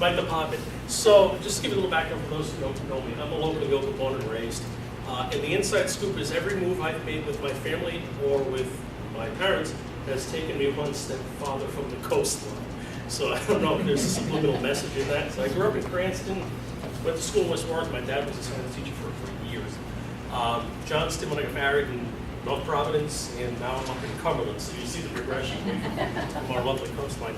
my department. So just to give you a little background for those who don't know me, I'm a local yoga born and raised. And the inside scoop is every move I've made with my family or with my parents has taken me one step farther from the coastline. So I don't know if there's a subliminal message in that. So I grew up in Cranston, went to school in West Warwick. My dad was a science teacher for years. Johnston, when I got married in North Providence, and now I'm up in Cumberland. So you see the progression from our lovely coastline.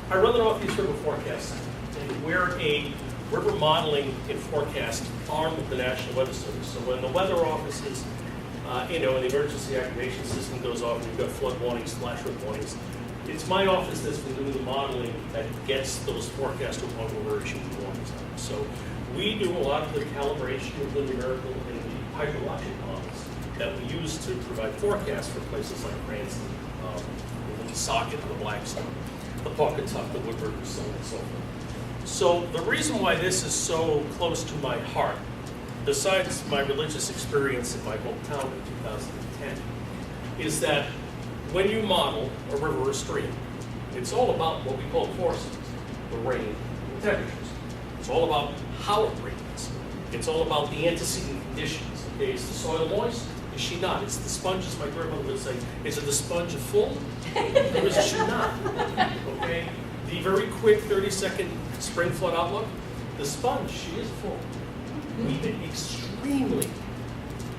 I run the Northeast River Forecast, and we're a river modeling and forecast arm of the National Weather Service. So when the weather offices, and the emergency activation system goes off and you've got flood warnings, flash flood warnings, it's my office that's been doing the modeling that gets those forecasts to a point where we're issuing warnings out. So we do a lot of the calibration of the numerical and the hydrologic models that we use to provide forecasts for places like Cranston, the Socket, the Blackstone, the Pawcatuck, the Woodward, and so on and so forth. So the reason why this is so close to my heart, besides my religious experience in my hometown in 2010, is that when you model a river or stream, it's all about what we call forces, the rain, the temperatures. It's all about how it rains. It's all about the antecedent conditions. Okay, is the soil moist? Is she not? Is the sponge, as my grandmother would say, is it the sponge full? Or is she not? Okay, the very quick 30-second spring flood outlook, the sponge, she is full. We've been extremely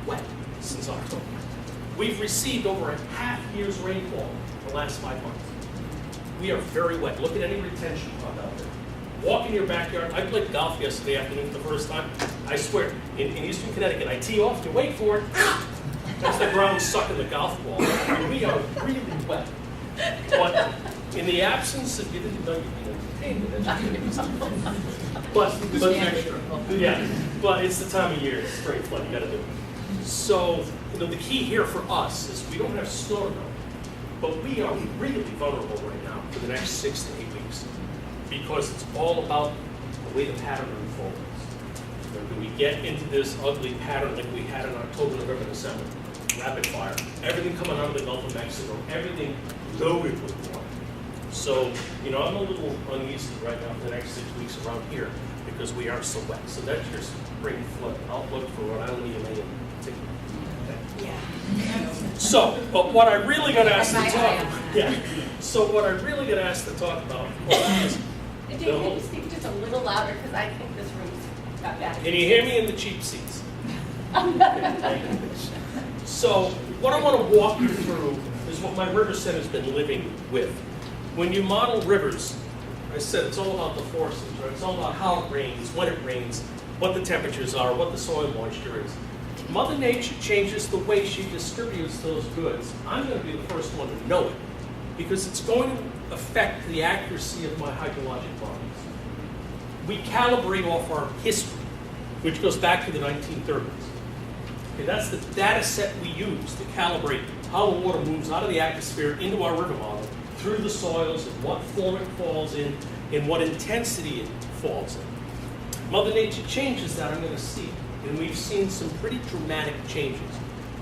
wet since October. We've received over a half year's rainfall in the last 5 months. We are very wet. Look at any retention pond out there. Walk in your backyard. I played golf yesterday afternoon for the first time. I swear, in eastern Connecticut, I tee off, you wait for it. That's the ground sucking the golf ball. We are really wet. But in the absence of, you didn't know you'd be entertained. But it's the time of year, it's spring flood, you gotta do it. So, the key here for us is we don't have snow now, but we are really vulnerable right now for the next 6 to 8 weeks because it's all about the way the pattern unfolds. Do we get into this ugly pattern like we had in October, November, December? Rapid fire. Everything coming out of the Gulf of Mexico, everything loaded with water. So, I'm a little uneasy right now for the next 6 weeks around here because we are so wet. So that's your spring flood outlook for Rhode Island, EMA, and particular. Yeah. So, but what I really got asked to talk about, So what I really got asked to talk about, of course, is Dave, can you speak just a little louder because I think this room's got bad. Can you hear me in the cheap seats? So what I want to walk you through is what my river center has been living with. When you model rivers, I said it's all about the forces, right? It's all about how it rains, when it rains, what the temperatures are, what the soil moisture is. Mother Nature changes the way she distributes those goods. I'm going to be the first one to know it because it's going to affect the accuracy of my hydrologic models. We calibrate off our history, which goes back to the 1930s. Okay, that's the data set we use to calibrate how the water moves out of the atmosphere into our river model, through the soils, and what form it falls in, and what intensity it falls in. Mother Nature changes that, I'm going to see. And we've seen some pretty dramatic changes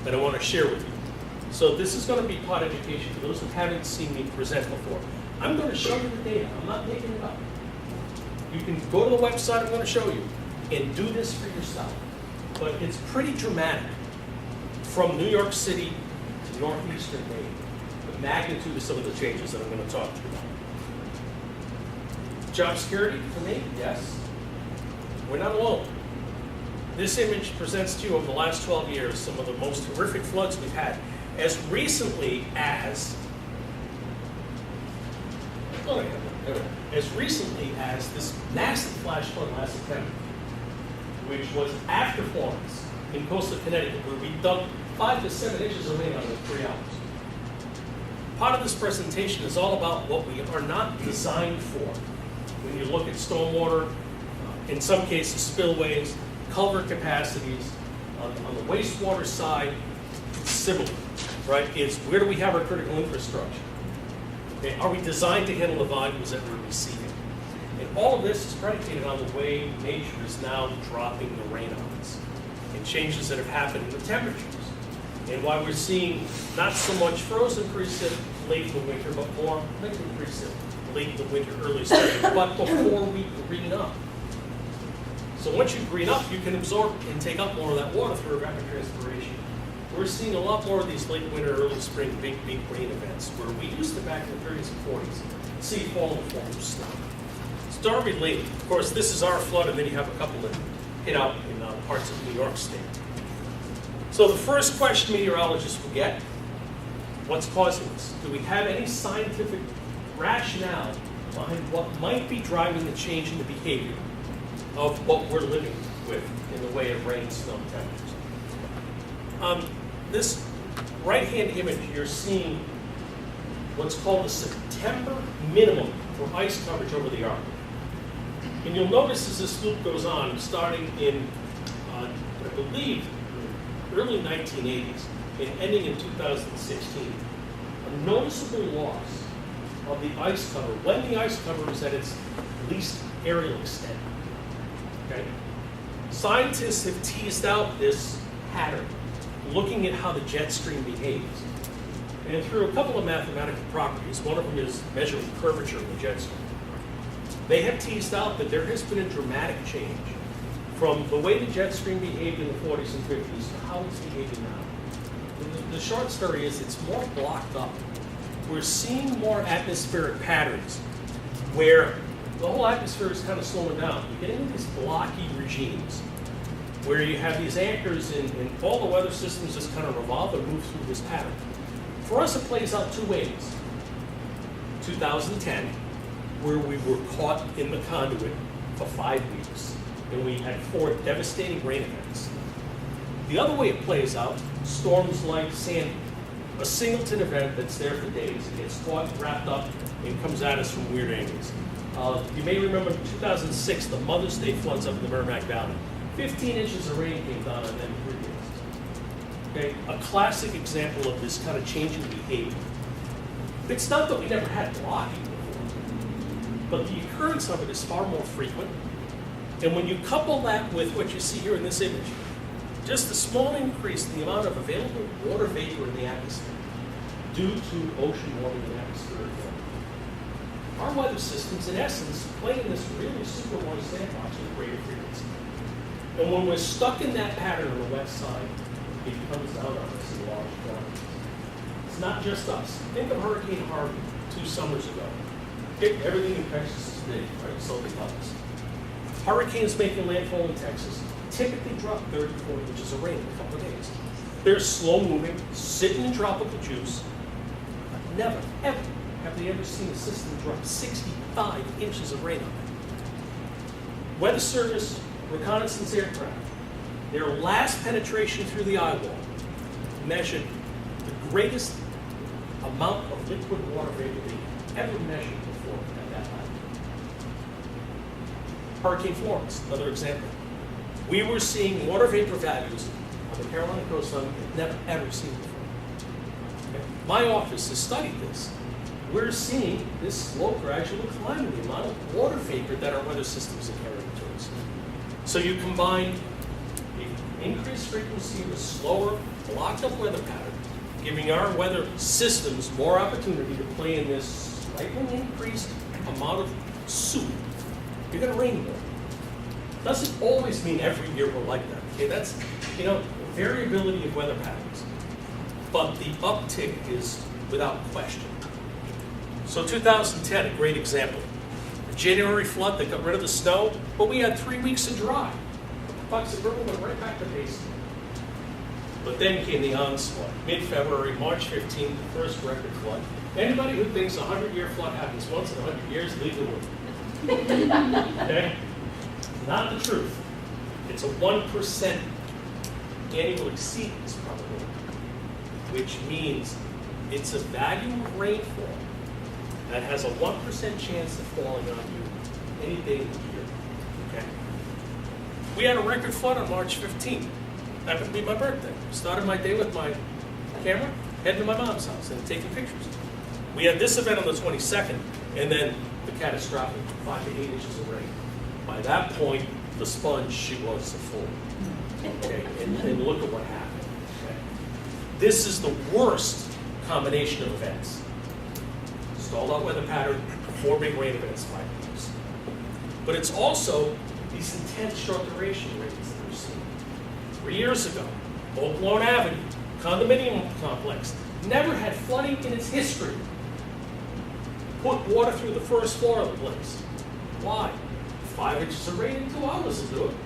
that I want to share with you. So this is going to be pod education for those who haven't seen me present before. I'm going to show you the data. I'm not making it up. You can go to the website I'm going to show you and do this for yourself. But it's pretty dramatic from New York City to northeastern Maine, the magnitude of some of the changes that I'm going to talk to you about. Job security for me? Yes. We're not alone. This image presents to you over the last 12 years some of the most horrific floods we've had. As recently as this massive flash flood last September, which was after Florence in coastal Connecticut, where we dumped 5 to 7 inches of rain out in 3 hours. Part of this presentation is all about what we are not designed for. When you look at stormwater, in some cases spillways, culvert capacities, on the wastewater side, similar, right? It's where do we have our critical infrastructure? Okay, are we designed to handle the volumes that we're receiving? And all of this is predicated on the way nature is now dropping the rain on us and changes that have happened in the temperatures. And why we're seeing not so much frozen precip late in the winter, but more liquid precip late in the winter, early spring, but before we green up. So once you green up, you can absorb and take up more of that water through evapotranspiration. We're seeing a lot more of these late winter, early spring, big rain events, where we used to back in the 30s and 40s see fall in the form of snow. Starry late, of course, this is our flood, and then you have a couple that hit out in parts of New York State. So the first question meteorologists will get, what's causing this? Do we have any scientific rationale behind what might be driving the change in the behavior of what we're living with in the way of rain, snow, temperatures? This right-hand image, you're seeing what's called a September minimum for ice coverage over the Arctic. And you'll notice as this loop goes on, starting in, I believe, early 1980s and ending in 2016, a noticeable loss of the ice cover when the ice cover is at its least aerial extent. Okay? Scientists have teased out this pattern, looking at how the jet stream behaves. And through a couple of mathematical properties, one of them is measuring curvature of the jet stream, they have teased out that there has been a dramatic change from the way the jet stream behaved in the 40s and 50s to how it's behaving now. The short story is it's more blocked up. We're seeing more atmospheric patterns where the whole atmosphere is kind of slowing down. You're getting these blocky regimes where you have these anchors and all the weather systems just kind of revolve and move through this pattern. For us, it plays out two ways. 2010, where we were caught in the conduit for 5 weeks, and we had 4 devastating rain events. The other way it plays out, storms like Sandy, a singleton event that's there for days. It gets caught, wrapped up, and comes at us from weird angles. You may remember in 2006, the Mother's Day floods up in the Merrimack Valley. 15 inches of rain came down on them in 3 days. Okay? A classic example of this kind of changing behavior. It's not that we never had blocking before, but the occurrence of it is far more frequent. And when you couple that with what you see here in this image, just a small increase in the amount of available water vapor in the atmosphere due to ocean warming and atmospheric warming. Our weather systems, in essence, play in this really super moist sandbox with greater frequency. And when we're stuck in that pattern on the west side, it comes down on us in large quantities. It's not just us. Think of Hurricane Harvey 2 summers ago. Everything in Texas is big, right? So they tell us. Hurricanes making landfall in Texas typically drop 30 to 40 inches of rain in a couple of days. They're slow moving, sitting in tropical juice. Never, ever have they ever seen a system drop 65 inches of rain on it. Weather Service reconnaissance aircraft, their last penetration through the eye wall measured the greatest amount of liquid water vapor they ever measured before at that height. Hurricane Florence, another example. We were seeing water vapor values on the Carolina coastline we've never ever seen before. Okay? My office has studied this. We're seeing this slow gradual decline in the amount of water vapor that our weather systems are carrying to us. So you combine the increased frequency of a slower, blocked up weather pattern, giving our weather systems more opportunity to play in this slightly increased amount of soup, you're going to rain more. Doesn't always mean every year we're like that. Okay, that's variability of weather patterns, but the uptick is without question. So 2010, a great example. A January flood that got rid of the snow, but we had 3 weeks of dry. Bucks and River went right back to basic. But then came the onslaught. Mid-February, March 15th, the first record flood. Anybody who thinks a 100-year flood happens once in 100 years, leave the room. Okay? Not the truth. It's a 1% annual exceedance probability, which means it's a value of rainfall that has a 1% chance of falling on you any day of the year. Okay? We had a record flood on March 15th. Happened to be my birthday. Started my day with my camera, heading to my mom's house and taking pictures. We had this event on the 22nd, and then the catastrophic 5 to 8 inches of rain. By that point, the sponge, she was a fool. Okay, and look at what happened. Okay? This is the worst combination of events. Stalled out weather pattern, 4 big rain events, 5 years. But it's also these intense short duration rains that we're seeing. 3 years ago, Oak Lawn Avenue, condominium complex, never had flooding in its history. Put water through the first floor of the place. Why? 5 inches of rain in 2 hours will do it.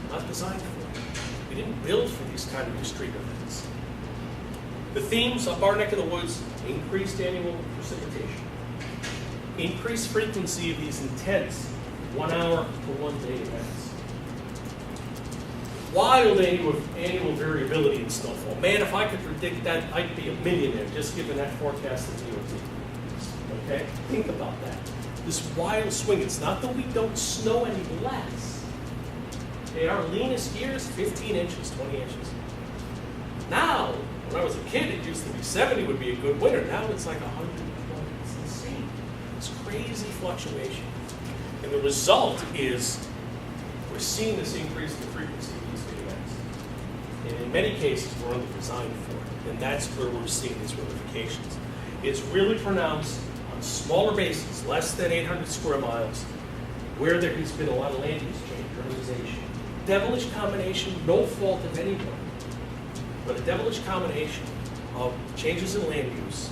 Not designed for it. We didn't build for these kind of extreme events. The themes up our neck of the woods: increased annual precipitation, increased frequency of these intense 1 hour to 1 day events, wild annual variability in snowfall. Man, if I could predict that, I'd be a millionaire just given that forecast of DOT. Okay? Think about that. This wild swing. It's not that we don't snow any less. Okay, our leanest years, 15 inches, 20 inches. Now, when I was a kid, it used to be 70 would be a good winter. Now it's like 120. It's insane. It's crazy fluctuation. And the result is we're seeing this increase in the frequency of these big events. And in many cases, we're under-designed for it. And that's where we're seeing these ramifications. It's really pronounced on smaller bases, less than 800 square miles, where there has been a lot of land use change, urbanization. Devilish combination, no fault of anyone, but a devilish combination of changes in land use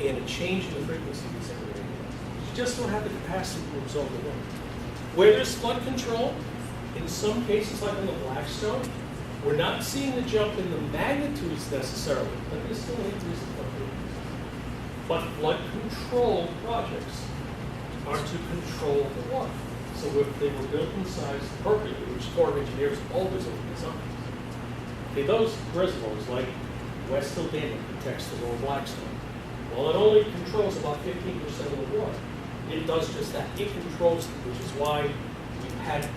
and a change in the frequency of these areas. You just don't have the capacity to absorb the wind. Where there's flood control, in some cases like in the Blackstone, we're not seeing the jump in the magnitudes necessarily, but there's still an increase in flood control. But flood control projects are to control the water. So if they were built in size appropriately, which Corps of Engineers always overdesign, okay, those reservoirs like West Hill Dam protects the lower Blackstone. Well, it only controls about 15% of the water. It does just that. It controls it, which is why we've had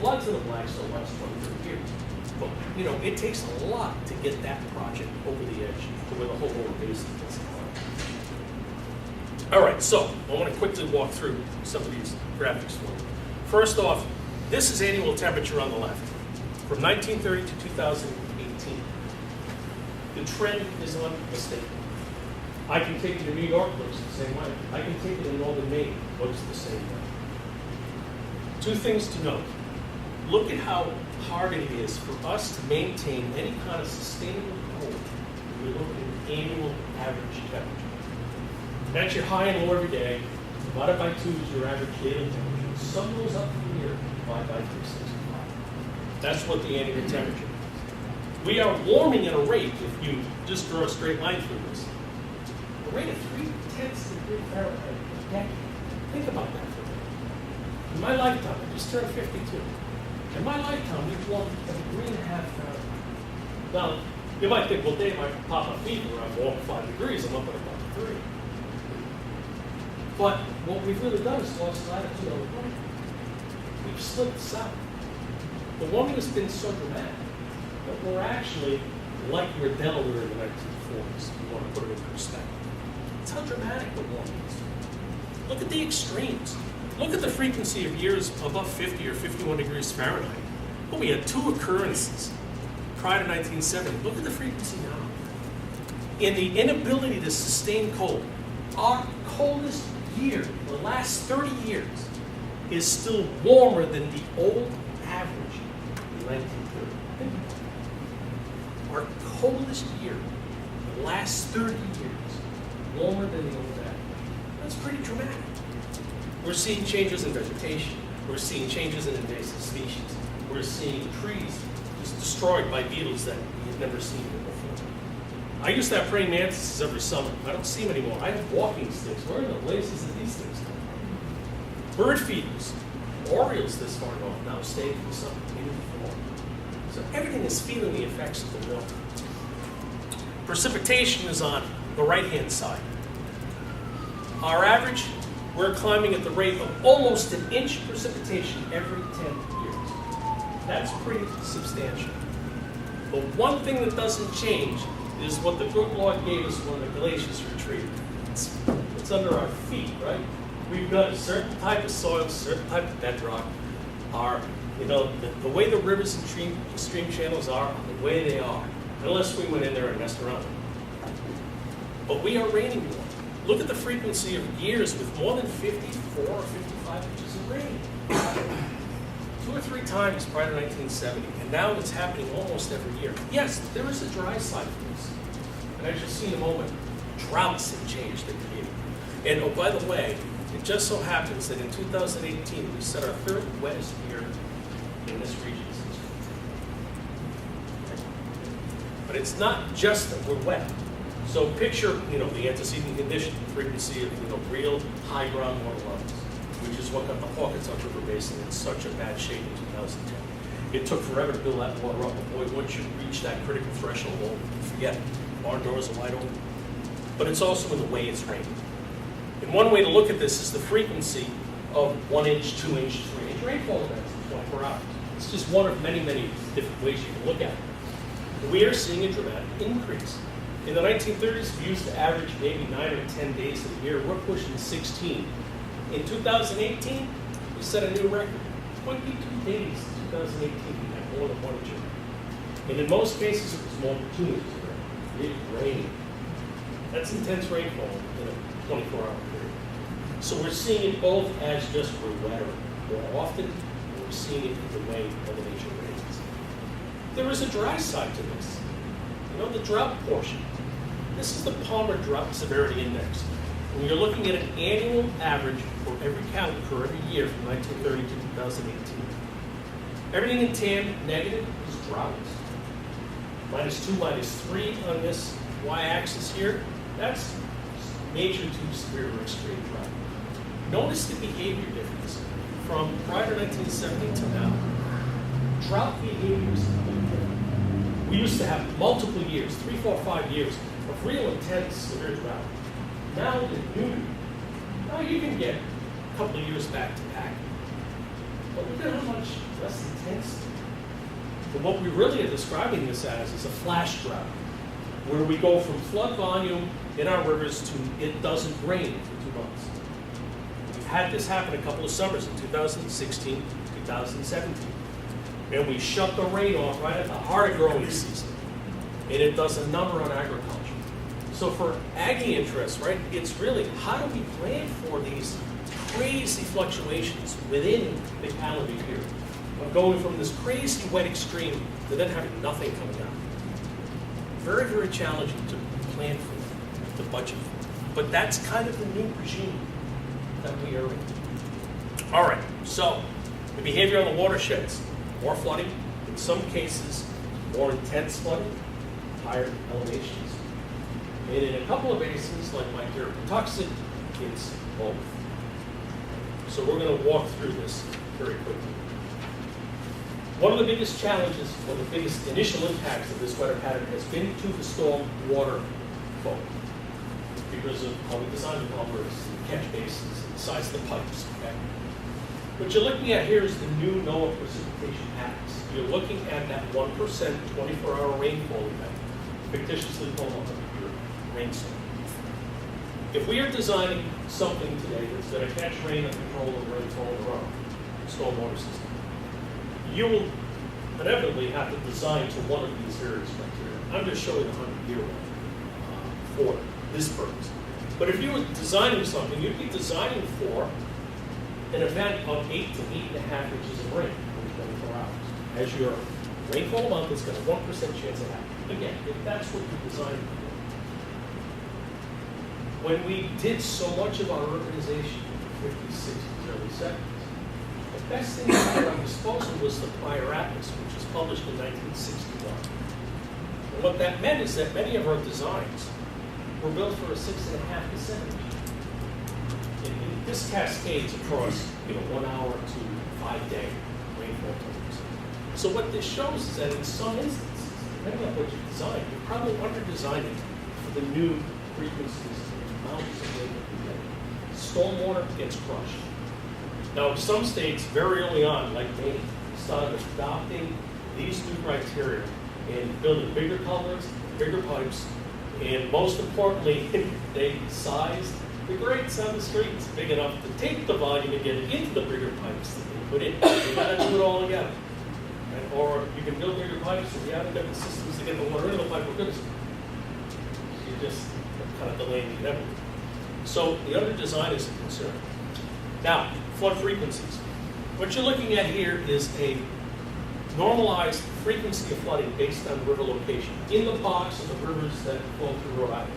floods in the Blackstone last 20, 30 years. But, you know, it takes a lot to get that project over the edge to where the whole lower basin gets apart. All right, so I want to quickly walk through some of these graphics for you. First off, this is annual temperature on the left, from 1930 to 2018. The trend is unmistakable. I can take you to New York, looks the same way. I can take you to Northern Maine, looks the same way. 2 things to note. Look at how hard it is for us to maintain any kind of sustainable cold when we look at annual average temperature. That's your high and low every day. Divided by 2 is your average daily temperature. Sun goes up from here, divided by 365. That's what the annual temperature is. We are warming at a rate, if you just draw a straight line through this, a rate of 0.3 degrees Fahrenheit a decade. Think about that for a minute. In my lifetime, I just turned 52. In my lifetime, we've warmed 1.5 degrees Fahrenheit. Now, you might think, well, Dave, I pop my feet where I'm warm 5 degrees, I'm up at about 3. But what we've really done is lost latitude on the planet. We've slipped south. The warming has been so dramatic that we're actually like we were Delaware in the 1940s, if you want to put it in perspective. That's how dramatic the warming is. Look at the extremes. Look at the frequency of years above 50 or 51 degrees Fahrenheit. Well, we had 2 occurrences prior to 1970. Look at the frequency now. In the inability to sustain cold, our coldest year, the last 30 years, is still warmer than the old average in 1930. Think about that. Our coldest year, the last 30 years, warmer than the old average. That's pretty dramatic. We're seeing changes in vegetation. We're seeing changes in invasive species. We're seeing trees just destroyed by beetles that we've never seen before. I used to have praying mantises every summer. I don't see them anymore. I have walking sticks. Where in the blazes did these things come from? Bird feeders, orioles this far north now stay for the summer, even before. So everything is feeling the effects of the water. Precipitation is on the right-hand side. Our average, we're climbing at the rate of almost an inch of precipitation every 10 years. That's pretty substantial. But one thing that doesn't change is what the good Lord gave us when the glaciers retreated. It's under our feet, right? We've got a certain type of soil, certain type of bedrock. The way the rivers and stream channels are the way they are, unless we went in there and messed around with them. But we are raining water. look at the frequency of years with more than 54 or 55 inches of rain. 2 or 3 times prior to 1970, and now it's happening almost every year. Yes, there is a dry side to this. And as you'll see in a moment, droughts have changed their behavior. And oh, by the way, it just so happens that in 2018, we set our 3rd wettest year in this region. But it's not just that we're wet. So picture, the antecedent condition, the frequency of, real high groundwater levels, which is what got the Pawcatuck River Basin in such a bad shape in 2010. It took forever to build that water up, but boy, once you reach that critical threshold, well, forget it. Barn doors are wide open. But it's also in the way it's raining. And one way to look at this is the frequency of 1 inch, 2 inch, 3 inch rainfall events in 24 hours. It's just one of many, many different ways you can look at it. We are seeing a dramatic increase. In the 1930s, we used to average maybe 9 or 10 days a year. We're pushing 16. In 2018, we set a new record. 22 days in 2018, we had more than 1 inch of rain. And in most cases, it was more than 2 inches of rain. It rained. That's intense rainfall in a 24-hour period. So we're seeing it both as just we're wetter more often, and we're seeing it in the way elevation raises. There is a dry side to this. The drought portion. This is the Palmer Drought Severity Index. When you're looking at an annual average for every year from 1930 to 2018. Everything in tan, negative, is droughts. -2, -3 on this y-axis here, that's major to severe or extreme drought. Notice the behavior difference from prior to 1970 to now. Drought behaviors. We used to have multiple years, 3, 4, 5 years, of real intense severe drought. Now the new, now you can get a couple of years back to back. But look at how much less intense. But what we really are describing this as is a flash drought, where we go from flood volume in our rivers to it doesn't rain for 2 months. We've had this happen a couple of summers in 2016, 2017. And we shut the rain off right at the heart of growing season. And it does a number on agriculture. So for Aggie interests, right, it's really how do we plan for these crazy fluctuations within the calendar year of going from this crazy wet extreme to then having nothing coming out. Very, very challenging to plan for, to budget for. But that's kind of the new regime that we are in. All right, so the behavior on the watersheds. More flooding, in some cases, more intense flooding, higher elevations. And in a couple of basins, like Mike here, Patuxent, it's both. So we're going to walk through this very quickly. One of the biggest challenges, one of the biggest initial impacts of this weather pattern has been to the storm water flow because of how we designed the culverts, the catch basins, and the size of the pipes. Okay? What you're looking at here is the new NOAA precipitation atlas. You're looking at that 1% 24-hour rainfall event, fictitiously called your rainstorm. If we are designing something today that's going to catch rain and control the rainfall in our stormwater system, you will inevitably have to design to one of these various criteria. I'm just showing the 100-year one for this purpose. But if you were designing something, you'd be designing for an event of 8 to 8.5 inches of rain in 24 hours. As your rainfall month is got a 1% chance of happening. Again, if that's what you're designing for. When we did so much of our urbanization in the 50s, 60s, early 70s, the best thing we had at our disposal was the prior atlas, which was published in 1961. And what that meant is that many of our designs were built for a 6.5 to 7 inch. This cascades across 1 hour to 5-day rainfall totals. So what this shows is that in some instances, depending on what you design, you're probably under-designing for the new frequencies and amounts of rain that you get. Stormwater gets crushed. Now, some states very early on, like Maine, started adopting these new criteria and building bigger culverts, bigger pipes, and most importantly, they sized the grates on the streets big enough to take the volume and get it into the bigger pipes that they put in. You got to do it all together. Right? Or you can build bigger pipes if you haven't got the systems to get the water into the pipe. Well, goodness, you're just kind of delaying the inevitable. So the under design is a concern. Now, flood frequencies. What you're looking at here is a normalized frequency of flooding based on river location in the box of the rivers that flow through Rhode Island.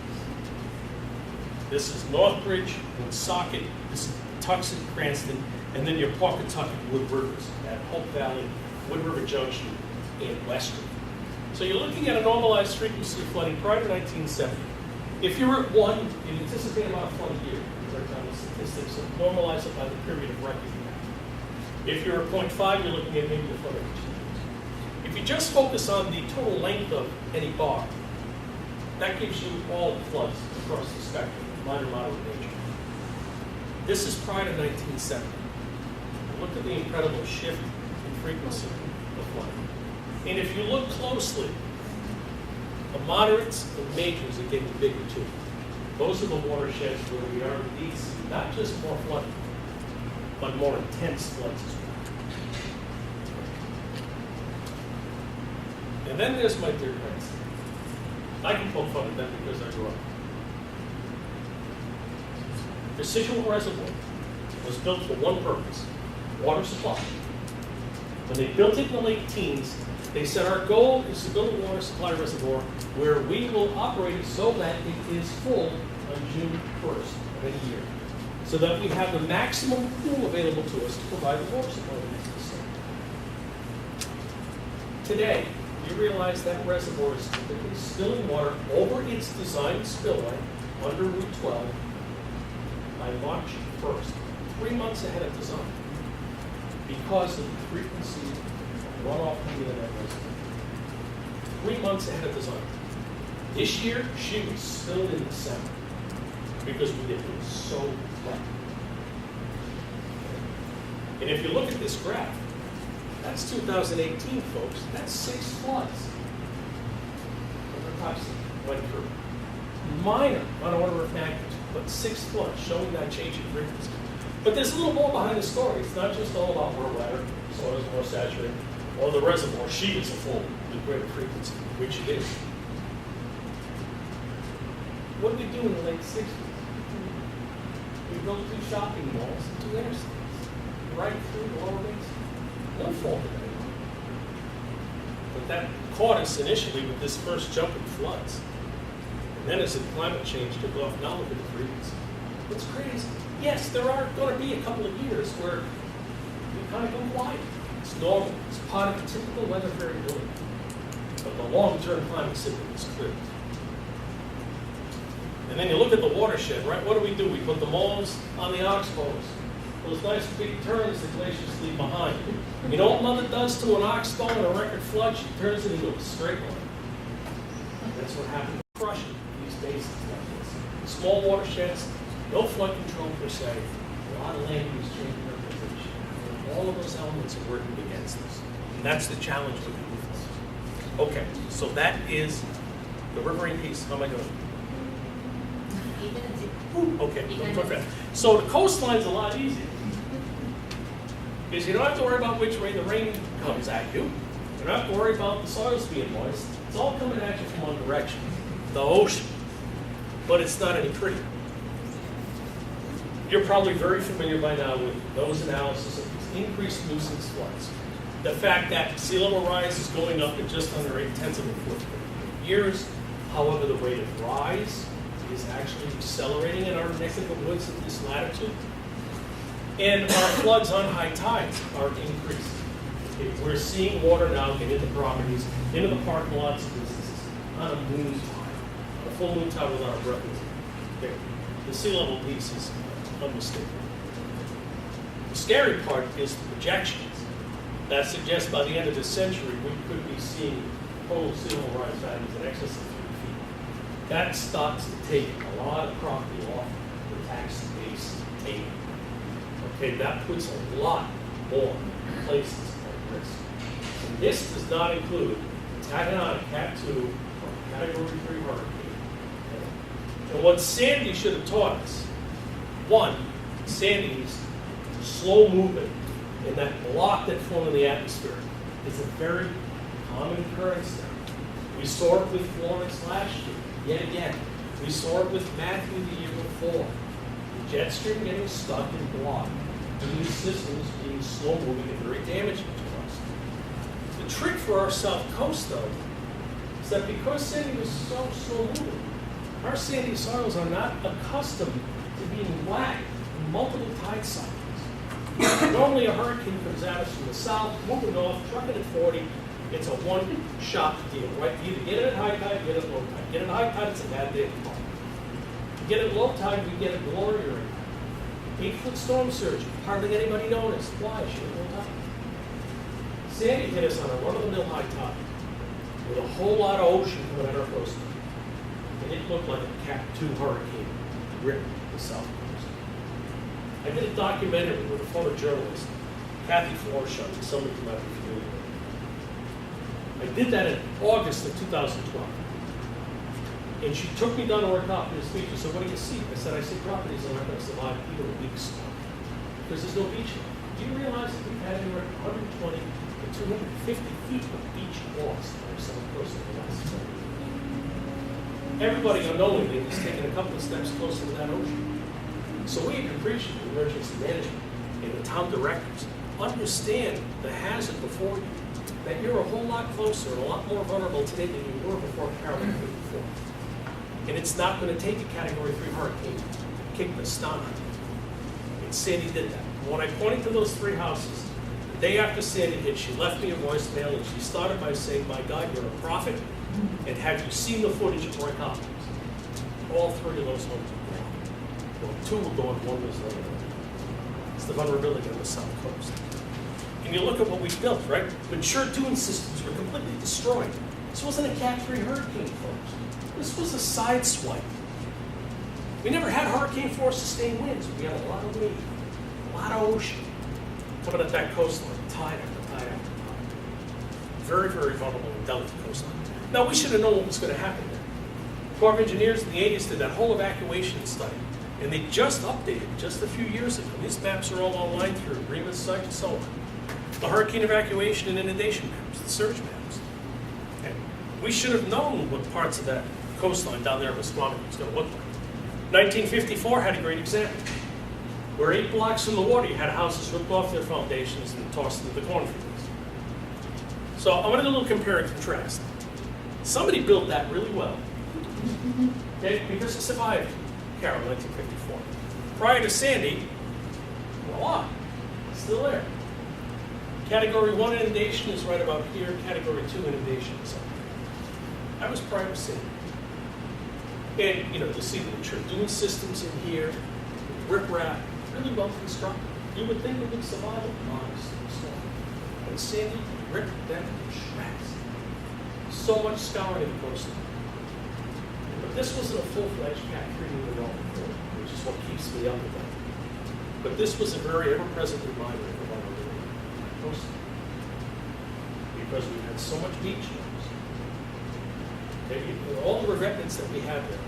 This is Northbridge, Woonsocket, this is Tucson, Cranston, and then your Pawcatucket Wood Rivers at Hope Valley, Wood River Junction, and Western. So you're looking at a normalized frequency of flooding prior to 1970. If you're at 1, you anticipate a lot of flood a year. These are kind of statistics, so normalize it by the period of record you have. If you're at 0.5, you're looking at maybe a flood every 2 years. If you just focus on the total length of any bar, that gives you all the floods across the spectrum, minor, moderate, major. This is prior to 1970. Look at the incredible shift in frequency of flooding. And if you look closely, the moderates and majors are getting bigger too. Those are the watersheds where we are these, not just more flooding, but more intense floods as well. And then there's my dear friends. I can poke fun at them because I grew up. Precision Reservoir was built for one purpose, water supply. When they built it in the late teens, they said our goal is to build a water supply reservoir where we will operate it so that it is full on June 1st of any year, so that we have the maximum pool available to us to provide the water supply we necessary. Today, you realize that reservoir is typically spilling water over its designed spillway under Route 12 by March 1st, 3 months ahead of design, because of the frequency of runoff coming in that reservoir. 3 months ahead of design. This year, she was spilled in December because we did it so wet. And if you look at this graph, that's 2018, folks. That's 6 floods over Tucson went through. Minor on order of magnitude, but 6 floods showing that change in frequency. But there's a little more behind the story. It's not just all about we're wetter, soil is more saturated, or the reservoir sheet is full with greater frequency, which it is. What did we do in the late 60s? We built 2 shopping malls and 2 interstates right through the lower basin. No fault of anyone. But that caught us initially with this first jump in floods. And then as the climate change took off, now look at the frequency. It's crazy. Yes, there are going to be a couple of years where we kind of go quiet. It's normal. It's part of the typical weather variability. But the long-term climate signal is clear. And then you look at the watershed, right? What do? We put the malls on the oxbows. Those nice big turns the glaciers leave behind. You know what Mother does to an oxbow in a record flood? She turns it into a straight line. That's what happened to crushing these basins like this. Small watersheds, no flood control per se, a lot of land use change in urbanization. And all of those elements are working against us. And that's the challenge with the movements. Okay, so that is the riverine piece. How am I doing? Okay, so the coastline's a lot easier. Because you don't have to worry about which way the rain comes at you. You don't have to worry about the soils being moist. It's all coming at you from one direction, the ocean. But it's not any prettier. You're probably very familiar by now with those analysis of these increased nuisance floods. The fact that sea level rise is going up at just under 0.8 of a foot per years. However, the rate of rise is actually accelerating in our neck of the woods at this latitude. And our floods on high tides are increasing. Okay, we're seeing water now get into properties, into the parking lots of businesses on a moon tide, a full moon tide without a breath. Okay. The sea level piece is unmistakable. The scary part is the projections that suggest by the end of this century we could be seeing total sea level rise values in excess of 3 feet. That starts to take a lot of property off the tax base table. Okay, that puts a lot more places at risk. And this does not include tagging on a Cat 2 or a Category 3 hurricane. And what Sandy should have taught us, one, Sandy's slow movement in that block that formed in the atmosphere is a very common occurrence now. We saw it with Florence last year. Yet again, we saw it with Matthew the year before. jet stream getting stuck and blocked, and these systems being slow moving and very damaging to us. The trick for our south coast, though, is that because Sandy was so slow moving, our sandy soils are not accustomed to being whacked in multiple tide cycles. Normally a hurricane comes at us from the south, moving north, trucking at 40, it's a one-shot deal, right? You either get it at high tide, get it at low tide. Get it at high tide, it's a bad day. You get it at low tide, we get a glory ring. 8-foot storm surge, hardly anybody noticed. Why? She was low tide. Sandy hit us on a run-of-the-mill high tide with a whole lot of ocean coming at our coast. And it looked like a Cat 2 hurricane ripped the south coast. I did a documentary with a photojournalist, Kathy Florshaw, and somebody you might be familiar with. I did that in August of 2012. And she took me down to her copy of the speech and said, what do you see? I said properties are not going to survive even a week storm because there's no beach here. Do you realize that we've had anywhere from 120 to 250 feet of beach loss on our south coast in the last 7 years? Everybody unknowingly is taking a couple of steps closer to that ocean. So we have been preaching to emergency management and the town directors. Understand the hazard before you, that you're a whole lot closer and a lot more vulnerable today than you were before Carolyn did before. And it's not going to take a Category 3 hurricane to kick the stun on you. And Sandy did that. When I pointed to those 3 houses, the day after Sandy hit, she left me a voicemail and she started by saying, my God, you're a prophet. And have you seen the footage of our copies? All 3 of those homes were gone. Well, 2 were gone, 1 was not. It's the vulnerability on the south coast. And you look at what we built, right? Mature dune systems were completely destroyed. This wasn't a Cat 3 hurricane, folks. This was a side swipe. We never had hurricane force sustained winds. We had a lot of wind, a lot of ocean coming at that coastline, tide after tide after tide. Very, very vulnerable and delicate coastline. Now, we should have known what was going to happen there. Corps of Engineers in the 80s did that whole evacuation study, and they just updated just a few years ago. These maps are all online through agreements, site, and so on. The hurricane evacuation and inundation maps, the surge maps. And we should have known what parts of that coastline down there in Wisconsin was going to look like. 1954 had a great example, where 8 blocks from the water, you had houses ripped off their foundations and tossed into the cornfields. So I want to do a little compare and contrast. Somebody built that really well, okay, because it survived Carol in 1954. Prior to Sandy, voila, it's still there. Category 1 inundation is right about here. Category 2 inundation is up there. That was prior to Sandy. And, you know, you see the mature dune systems in here, riprap, really well constructed. You would think it would survive a modest storm. But Sandy ripped them to shreds. So much scouring of the coastline. But this wasn't a full-fledged Cat 3 moving on before, which is what keeps me up at night. But this was a very ever-present reminder of our coastline. Because we've had so much beach loss. Okay, all the revetments that we have there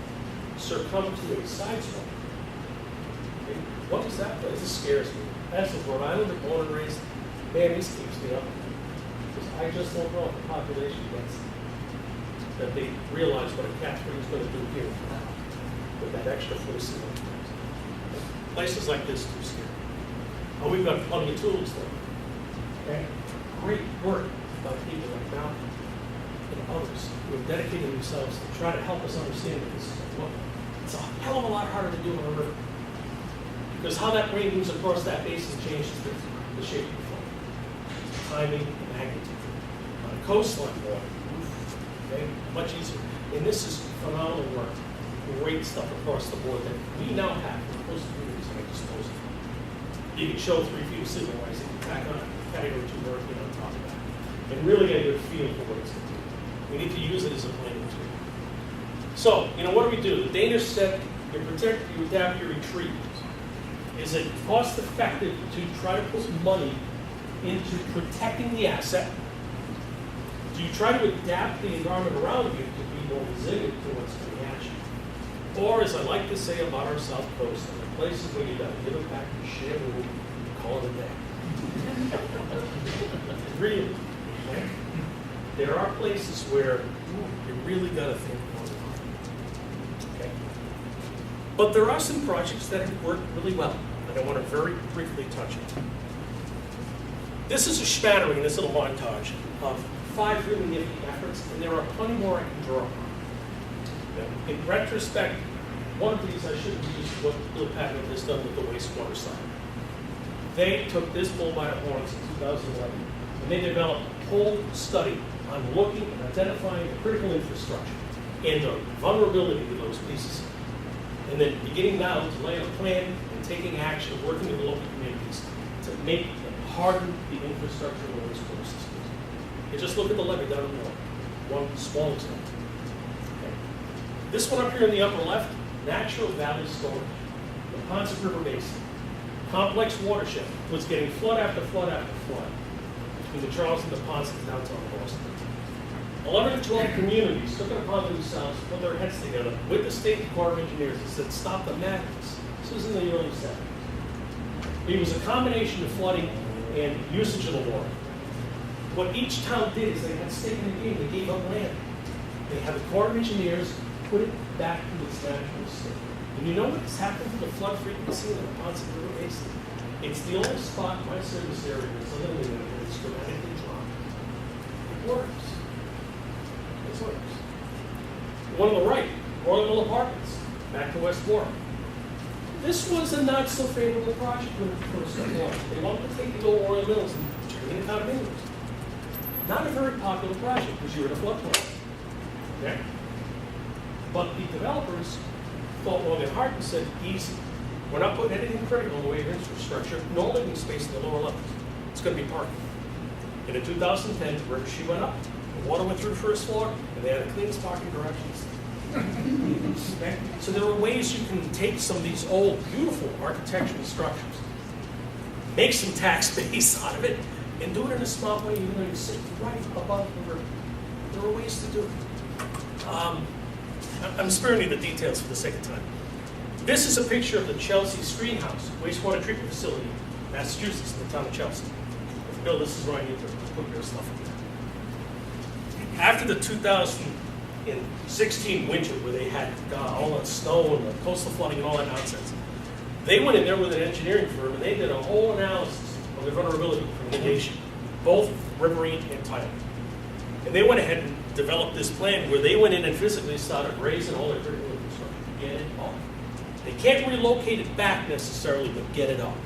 succumb to a side swipe. Okay, what is that place? This scares me. That's in Rhode Island, born and raised. Man, this keeps me up. Because I just don't know if the population gets that they realize what a Cat 3 is going to do here with that extra force in it. Places like this too scary. Oh, we've got plenty of tools though. Okay? Great work by people like Malcolm and others who have dedicated themselves to try to help us understand that this is a look. It's a hell of a lot harder to do on a river. Because how that rain moves across that basin changes the shape of the flow. Timing and magnitude. On a coastline water, okay, much easier. And this is phenomenal work. Great stuff across the board that we now have for coastal communities at our disposal. You can show 3 feet of signal rise and tack on a Category 2 hurricane on top of that. And really get a good feel for what it's going to do. We need to use it as a planning tool. So, you know, what do? The Danish said, you protect, you adapt, you retreat. Is it cost effective to try to put money into protecting the asset? Do you try to adapt the environment around you to be more resilient to what's coming at you? Or, as I like to say about our South Coast, there are places where you got to give it back and share the room and call it a day. Really. Okay? There are places where you really got to think more about it. Okay? But there are some projects that have worked really well, and I want to very briefly touch on. This is a spattering, this little montage of 5 really nifty efforts, and there are plenty more I can draw on. In retrospect, one of these I should have used what Bill Patton has done with the wastewater side. They took this bull by the horns in 2011, and they developed a whole study on looking and identifying the critical infrastructure and the vulnerability of those pieces. And then beginning now to lay a plan and taking action, working with the local communities to make and harden the infrastructure of the wastewater systems. You just look at the levee down in the one small example. Okay. This one up here in the upper left, natural valley storage, the Ponset River Basin. Complex watershed was getting flood after flood after flood between the Charleston, the Ponset, and downtown Boston. 11 or 12 communities took it upon themselves to put their heads together with the State Corps of Engineers and said, stop the madness. This was in the early 70s. It was a combination of flooding and usage of the water. What each town did is they had stake in the game. They gave up land. They had the Corps of Engineers put it back to its natural state. And you know what has happened to the flood frequency in the Ponset River Basin? It's the only spot in my service area that's eliminated and it's dramatically dropped. It works. It works. The one on the right, Royal Mill Apartments, back to West Warwick. This was a not so favorable project when it first got launched. They wanted to take the old Royal Mills and turn it out of England. Not a very popular project because you're in a floodplain. Okay? But the developers thought long and hard and said, easy. We're not putting anything critical in the way of infrastructure, no living space in the lower levels. It's going to be parking. And in 2010, the river she went up, the water went through the first floor, and they had the cleanest parking directions. Okay? So there are ways you can take some of these old, beautiful architectural structures, make some tax base out of it, and do it in a smart way, even though you sit right above the river. There are ways to do it. I'm sparing you the details for the sake of time. This is a picture of the Chelsea Screen House, wastewater treatment facility, Massachusetts, in the town of Chelsea. Bill, this is where I need to put your stuff in there. After the 2016 winter, where they had all that snow and the coastal flooding and all that nonsense, they went in there with an engineering firm and they did a whole analysis of the vulnerability from inundation, both riverine and tidal. And they went ahead and developed this plan where they went in and physically started raising all their critical infrastructure, get it up. They can't relocate it back necessarily, but get it up.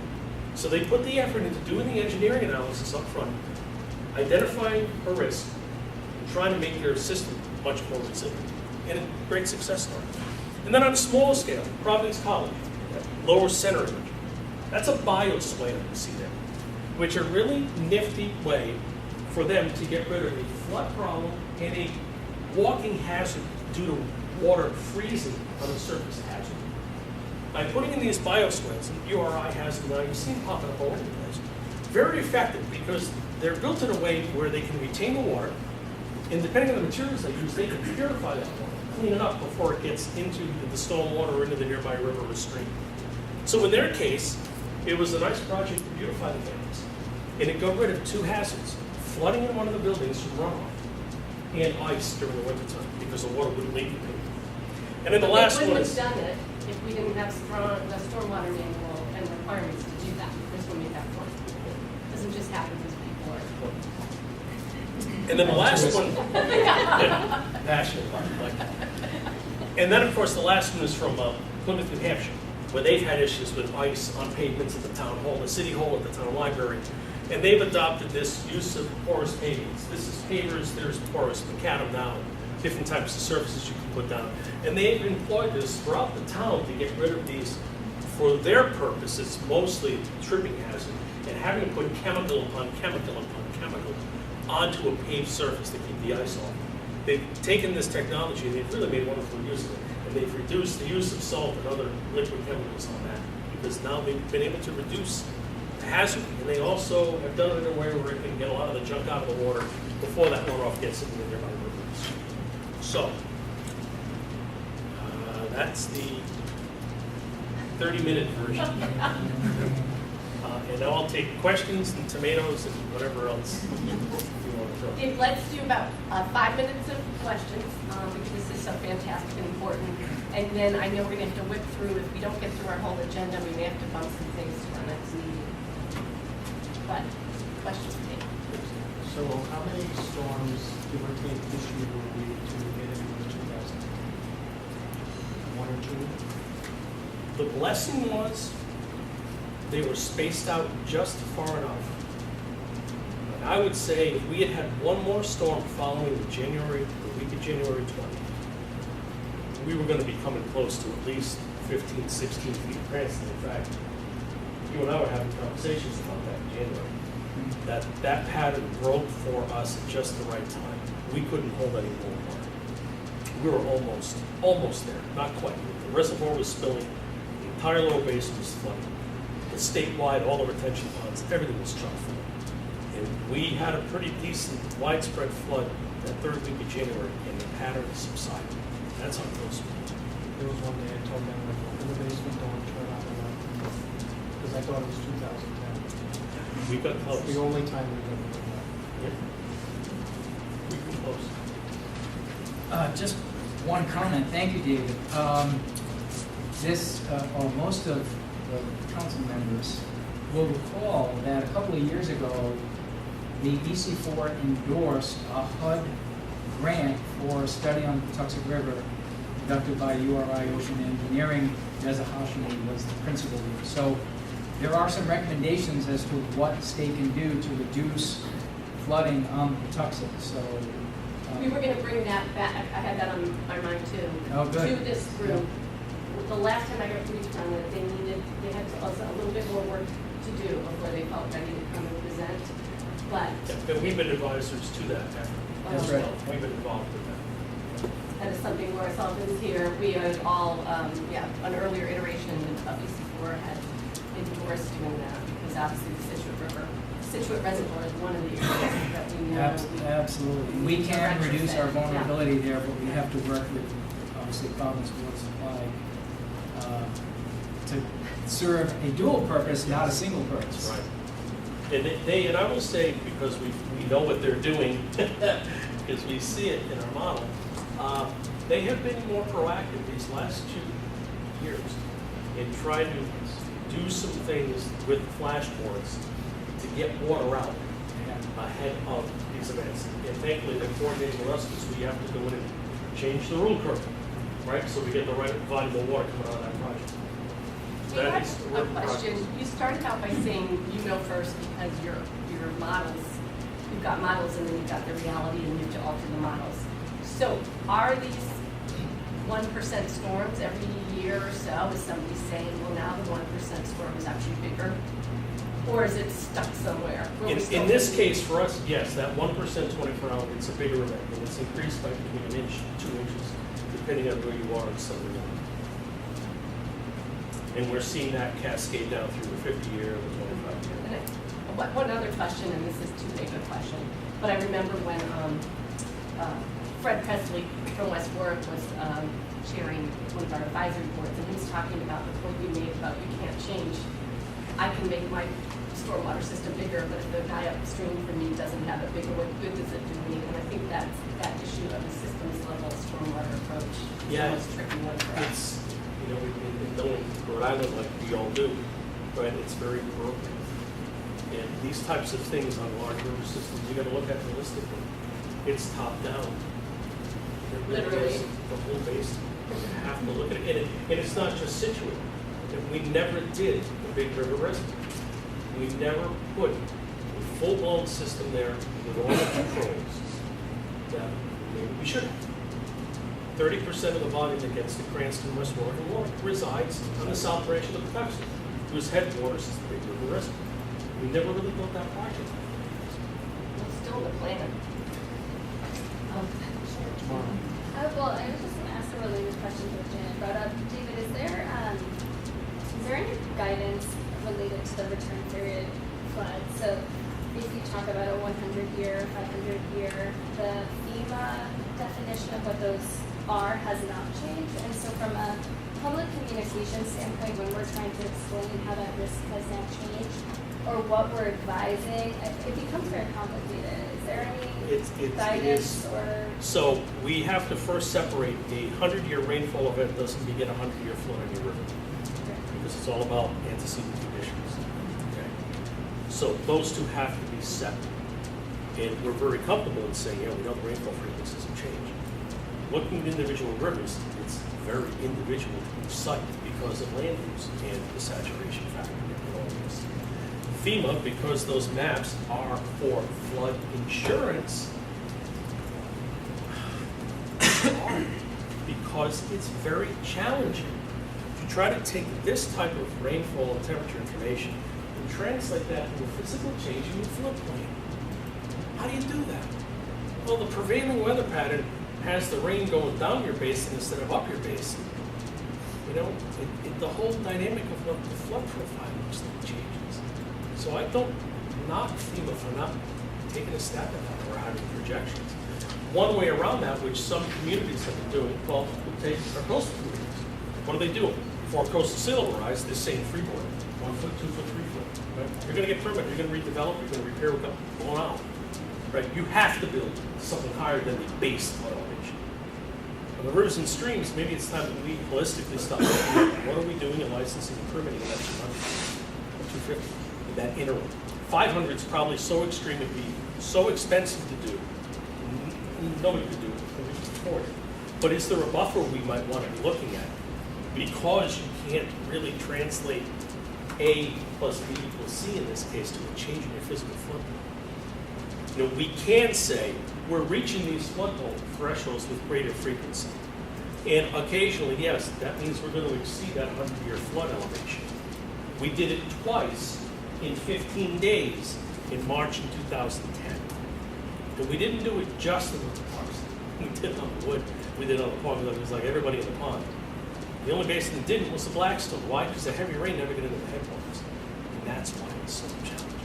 So they put the effort into doing the engineering analysis up front, identifying a risk, and trying to make their system much more resilient. And a great success story. And then on a smaller scale, Providence College, lower center image. That's a bioswale you see there, which is a really nifty way for them to get rid of a flood problem and a walking hazard due to water freezing on the surface hazard. By putting in these bioswales, and ecoRI has them now, you've seen popping up all over the place, very effective because they're built in a way where they can retain the water, and depending on the materials they use, they can purify that water, clean it up before it gets into the storm water or into the nearby river or stream. So in their case, it was a nice project to beautify the campus, and it got rid of 2 hazards: flooding in one of the buildings from runoff, and ice during the wintertime because the water wouldn't leave the pavement. And then the last one is... We wouldn't have done it if we didn't have the stormwater manual and requirements to do that. This one we have one. It doesn't just happen because people are... And then the last one... passionate about it, like that. And then, of course, the last one is from Plymouth, New Hampshire, where they've had issues with ice on pavements at the town hall, the city hall, at the town library. And they've adopted this use of porous pavements. This is pavers, there's porous macadam now, different types of surfaces you can put down. And they've employed this throughout the town to get rid of these, for their purposes, mostly tripping hazard, and having to put chemical upon chemical upon chemical onto a paved surface to keep the ice off. They've taken this technology and they've really made wonderful use of it. And they've reduced the use of salt and other liquid chemicals on that, because now they've been able to reduce the hazard, and they also have done it in a way where it can get a lot of the junk out of the water before that runoff gets into the nearby rivers. So, that's the 30-minute version. And now I'll take questions and tomatoes and whatever else you want to throw. Okay, let's do about 5 minutes of questions, because this is so fantastic and important. And then I know we're going to have to whip through. If we don't get through our whole agenda, we may have to bump some things to our next meeting. But questions, please. So how many storms, give or take, this year will be to get into the 2000? One or two? The blessing was they were spaced out just far enough. And I would say if we had had one more storm following the week of January 20th, we were going to be coming close to at least 15, 16 feet of Cranston. In fact, you and I were having conversations about that in January. That pattern broke for us at just the right time. We couldn't hold any more water. We were almost there, not quite. The reservoir was spilling, the entire lower basin was flooding. The statewide, all the retention ponds, everything was chock full. And we had a pretty decent widespread flood that third week of January, and the pattern subsided. That's how close we were. There was one day I told them, like, open the basement door and turn on the light. Because I thought it was 2010. We got close. The only time we've ever done that. Yeah. We got close. Just one comment. Thank you, David. Most of the council members will recall that a couple of years ago, the EC4 endorsed a HUD grant for a study on the Patuxent River conducted by ecoRI Ocean Engineering. Reza Hashimi was the principal here. So there are some recommendations as to what state can do to reduce flooding on Patuxent. So We were going to bring that back. I had that on my mind too. Oh, good. To this group. The last time I got briefed on it, they had also a little bit more work to do before they felt ready to come and present. But Yeah, and we've been advisors to that effort. That's as right. well. We've been involved with that. that is something where Sullivan's here. We had all, an earlier iteration of EC4 had endorsed doing that because obviously the Situate Reservoir is one of the areas that we know. Absolutely. We can Directions reduce our that- vulnerability there, but we have to work with, obviously, Providence Water Supply to serve a dual purpose, not a single purpose. Right. And I will say, because we know what they're doing, because we see it in our model, they have been more proactive these last 2 years in trying to do some things with flashboards to get water out ahead of these events. And thankfully, they're coordinating with us because we have to go in and change the rule curve, right? So we get the right volume of water coming out of that project. We That had is a work in question. progress. You started out by saying you go first because your models, you've got models and then you've got the reality and you have to alter the models. So are these 1% storms every year or so? Is somebody saying, well, now the 1% storm is actually bigger? Or is it stuck somewhere? In this case, for us, yes, that 1% 24 hour, it's a bigger event, and it's increased by between 1 inch, 2 inches, depending on where you are in Southern Illinois. And we're seeing that cascade down through the 50-year, the 25-year. One other question, and this is too big a question, but I remember when Fred Presley from West Warwick was chairing one of our advisory boards, and he was talking about the point you made about you can't change. I can make my stormwater system bigger, but if the guy upstream from me doesn't have it bigger, what good does it do me? And I think that's that issue of the systems level stormwater approach is the most tricky one for us. It's, in knowing Rhode Island like we all do, right, it's very broken. And these types of things on large river systems, you gotta look at holistically. It's top down. It really Literally. is the whole basin. You have to look at it. And it's not just Situate. We never did the big river reservoir. We never put a full-blown system there with all the controls that maybe we should have. 30% of the volume that gets to Cranston, West Warwick, and Warwick resides on the south branch of the Patuxent, whose headwaters is the Big River Reservoir. We never really built that project. It's still in the plan. Tomorrow. Well, I was just going to ask a related question that Janet brought up. David, is there any guidance related to the return period flood? So if you talk about a 100-year, 500-year, the FEMA definition of what those are has not changed. And so from a public communication standpoint, when we're trying to explain how that risk has now changed, or what we're advising, it becomes very complicated. Is there any guidance or? So we have to first separate a 100-year rainfall event doesn't begin a 100-year flood on your river, because it's all about antecedent conditions. Okay. So those two have to be separate. And we're very comfortable in saying, yeah, we know the rainfall frequencies have changed. Looking at individual rivers, it's very individual to each site because of land use and the saturation factor and all this. FEMA, because those maps are for flood insurance, it's hard because it's very challenging to try to take this type of rainfall and temperature information and translate that into a physical change in your floodplain. How do you do that? Well, the prevailing weather pattern has the rain going down your basin instead of up your basin. You know, the whole dynamic of what the flood profile looks like changes. So I don't knock FEMA for not taking a stab at that or having projections. One way around that, which some communities have been doing, well, we'll take our coastal communities. What are they doing? For coastal sea level rise, they're saying freeboard, 1 foot, 2 foot, 3 foot. Right? You're going to get permit, you're going to redevelop, you're going to repair without going out. Right? You have to build something higher than the base flood elevation. On the rivers and streams, maybe it's time that we holistically stop looking at what are we doing in licensing and permitting in that 200 or 250 in that interim. 500 is probably so extreme, it'd be so expensive to do. Nobody could do it, nobody could afford it. But is there a buffer we might want to be looking at? Because you can't really translate A plus B equals C in this case to a change in your physical floodplain. You know, we can say we're reaching these flood thresholds with greater frequency. And occasionally, yes, that means we're going to exceed that 100-year flood elevation. We did it twice in 15 days in March in 2010. But we didn't do it just in the parks. We did it on the wood. We did it on the pond. It was like everybody in the pond. The only basin that didn't was the Blackstone. Why? Because the heavy rain never got into the headwaters. And that's why it's so challenging.